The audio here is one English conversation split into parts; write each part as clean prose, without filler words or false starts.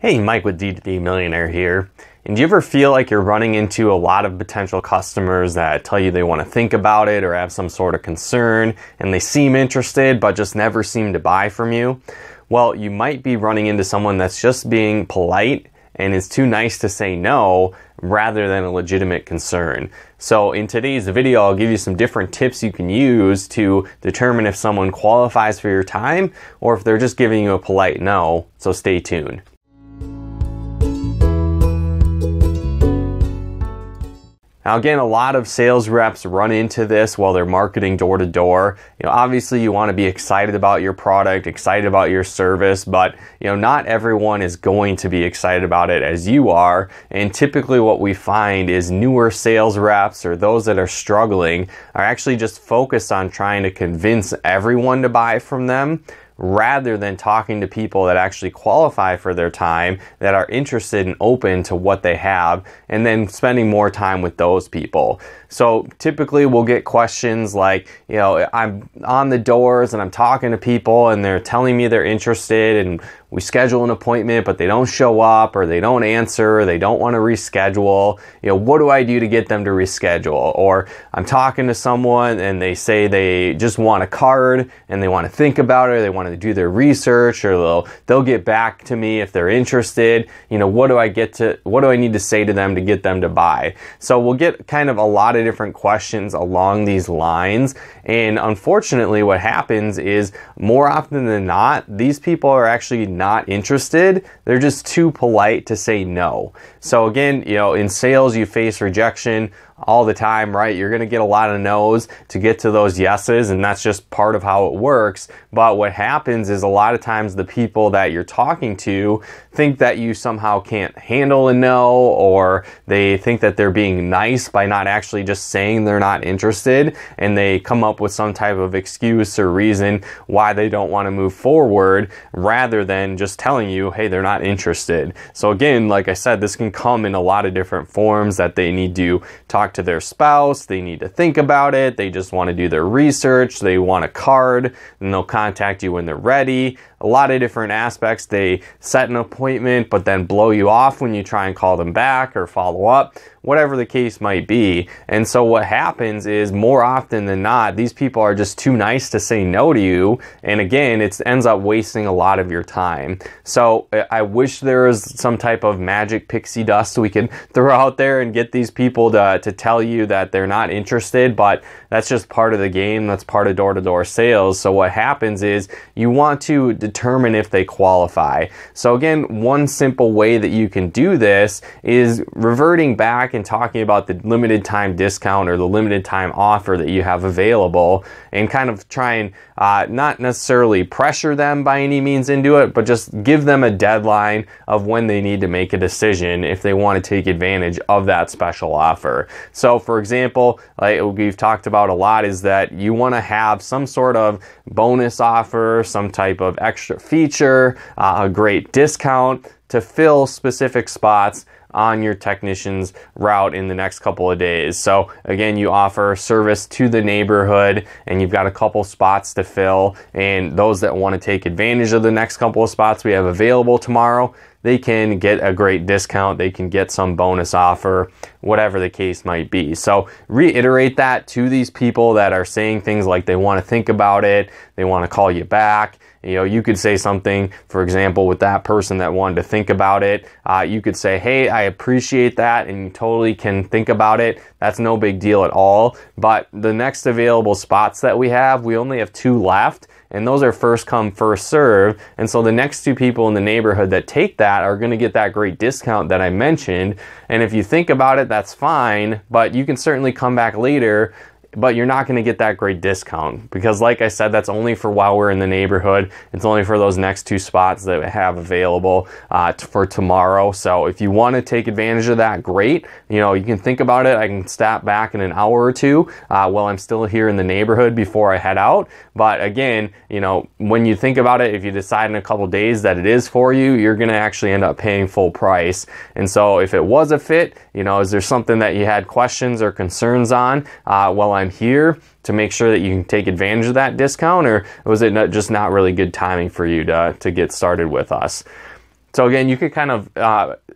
Hey, Mike with D2D Millionaire here. And do you ever feel like you're running into a lot of potential customers that tell you they want to think about it or have some sort of concern, and they seem interested but just never seem to buy from you? Well, you might be running into someone that's just being polite and is too nice to say no rather than a legitimate concern. So in today's video, I'll give you some different tips you can use to determine if someone qualifies for your time or if they're just giving you a polite no. So stay tuned. Now again, a lot of sales reps run into this while they're marketing door to door. Obviously you want to be excited about your product, excited about your service, but not everyone is going to be excited about it as you are. And typically what we find is newer sales reps or those that are struggling are actually just focused on trying to convince everyone to buy from them, rather than talking to people that actually qualify for their time, that are interested and open to what they have, and then spending more time with those people. So typically we'll get questions like, I'm on the doors and I'm talking to people and they're telling me they're interested, and we schedule an appointment but they don't show up or they don't answer or they don't want to reschedule. What do I do to get them to reschedule? Or I'm talking to someone and they say they just want a card and they want to think about it, or they want to do their research, or they'll get back to me if they're interested. What do I need to say to them to get them to buy? So we'll get kind of a lot of different questions along these lines, and unfortunately what happens is more often than not, these people are actually not interested. They're just too polite to say no. So again, in sales you face rejection all the time, right? You're going to get a lot of no's to get to those yeses, and that's just part of how it works. But what happens is a lot of times the people that you're talking to think that you somehow can't handle a no, or they think that they're being nice by not actually just saying they're not interested, and they come up with some type of excuse or reason why they don't want to move forward, rather than just telling you, hey, they're not interested. So again, like I said, this can come in a lot of different forms, that they need to talk to their spouse, they need to think about it, they just want to do their research, they want a card, and they'll contact you when they're ready. A lot of different aspects. They set an appointment but then blow you off when you try and call them back or follow up, whatever the case might be. And so what happens is, more often than not, these people are just too nice to say no to you, and again, it ends up wasting a lot of your time. So I wish there was some type of magic pixie dust we could throw out there and get these people to tell you that they're not interested, but that's just part of the game. That's part of door-to-door sales. So what happens is, you want to determine if they qualify. So again, one simple way that you can do this is reverting back and talking about the limited time discount or the limited time offer that you have available, and kind of try and not necessarily pressure them by any means into it, but just give them a deadline of when they need to make a decision if they want to take advantage of that special offer. So for example, like we've talked about a lot, is that you want to have some sort of bonus offer, some type of extra feature, a great discount to fill specific spots on your technician's route in the next couple of days. So again, you offer service to the neighborhood and you've got a couple spots to fill, and those that want to take advantage of the next couple of spots we have available tomorrow, they can get a great discount, they can get some bonus offer, whatever the case might be. So reiterate that to these people that are saying things like they want to think about it, they want to call you back. You could say something, for example, with that person that wanted to think about it, you could say, hey, I appreciate that, and you totally can think about it. That's no big deal at all. But the next available spots that we only have 2 left, and those are first come, first serve. And so the next 2 people in the neighborhood that take that are going to get that great discount that I mentioned. And if you think about it, that's fine, but you can certainly come back later, but you're not going to get that great discount, because like I said, that's only for while we're in the neighborhood. It's only for those next 2 spots that we have available for tomorrow. So if you want to take advantage of that, great. You can think about it. I can stop back in an hour or 2 while I'm still here in the neighborhood before I head out. But again, when you think about it, if you decide in a couple days that it is for you, you're going to actually end up paying full price. And so if it was a fit, is there something that you had questions or concerns on while I'm here to make sure that you can take advantage of that discount, or was it just not really good timing for you to get started with us? So again, you could kind of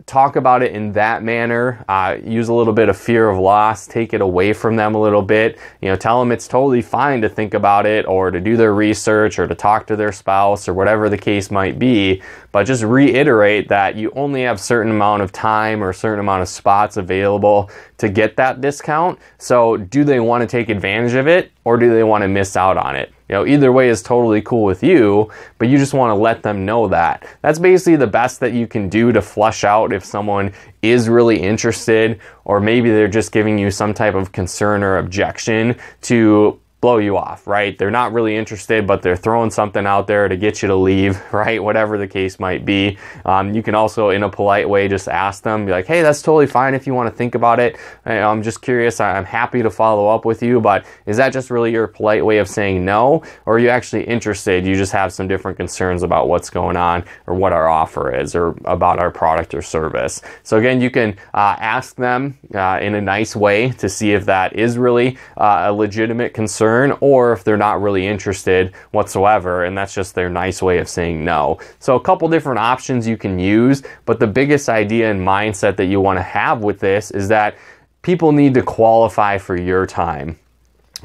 talk about it in that manner, use a little bit of fear of loss, take it away from them a little bit, tell them it's totally fine to think about it or to do their research or to talk to their spouse or whatever the case might be, but just reiterate that you only have a certain amount of time or a certain amount of spots available to get that discount. So do they want to take advantage of it or do they want to miss out on it? Either way is totally cool with you, but you just want to let them know that. That's basically the best that you can do to flush out if someone is really interested, or maybe they're just giving you some type of concern or objection to blow you off, right? They're not really interested, but they're throwing something out there to get you to leave, right? Whatever the case might be. You can also, in a polite way, just ask them, be like, hey, that's totally fine if you want to think about it. I'm just curious. I'm happy to follow up with you, but is that just really your polite way of saying no? Or are you actually interested? You just have some different concerns about what's going on or what our offer is or about our product or service. So again, you can ask them in a nice way to see if that is really a legitimate concern, or if they're not really interested whatsoever, and that's just their nice way of saying no. So a couple different options you can use, but the biggest idea and mindset that you want to have with this is that people need to qualify for your time.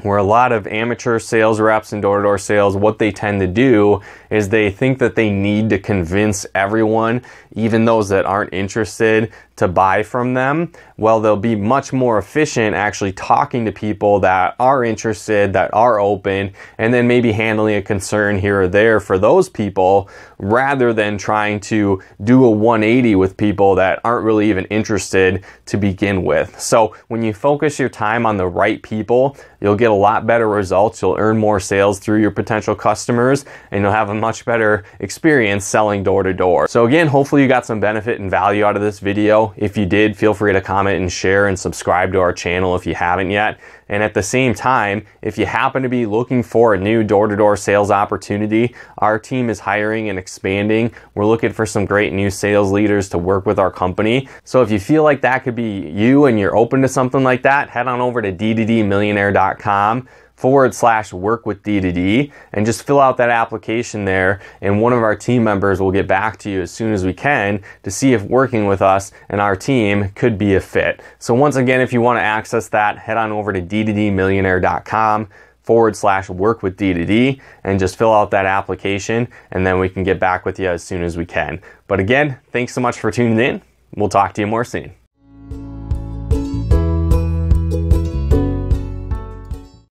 Where a lot of amateur sales reps and door-to-door sales, what they tend to do is they think that they need to convince everyone, even those that aren't interested, to buy from them. Well, they'll be much more efficient actually talking to people that are interested, that are open, and then maybe handling a concern here or there for those people, rather than trying to do a 180 with people that aren't really even interested to begin with. So when you focus your time on the right people, you'll get a lot better results. You'll earn more sales through your potential customers, and you'll have a much better experience selling door to door. So again, hopefully you got some benefit and value out of this video. If you did, feel free to comment and share and subscribe to our channel if you haven't yet. And at the same time, if you happen to be looking for a new door-to-door sales opportunity, our team is hiring and expanding. We're looking for some great new sales leaders to work with our company. So if you feel like that could be you and you're open to something like that, head on over to DDDmillionaire.com/work-with-D2D and just fill out that application there, and one of our team members will get back to you as soon as we can to see if working with us and our team could be a fit. So once again, if you want to access that, head on over to DDDmillionaire.com/work-with-D2D and just fill out that application, and then we can get back with you as soon as we can. But again, thanks so much for tuning in. We'll talk to you more soon.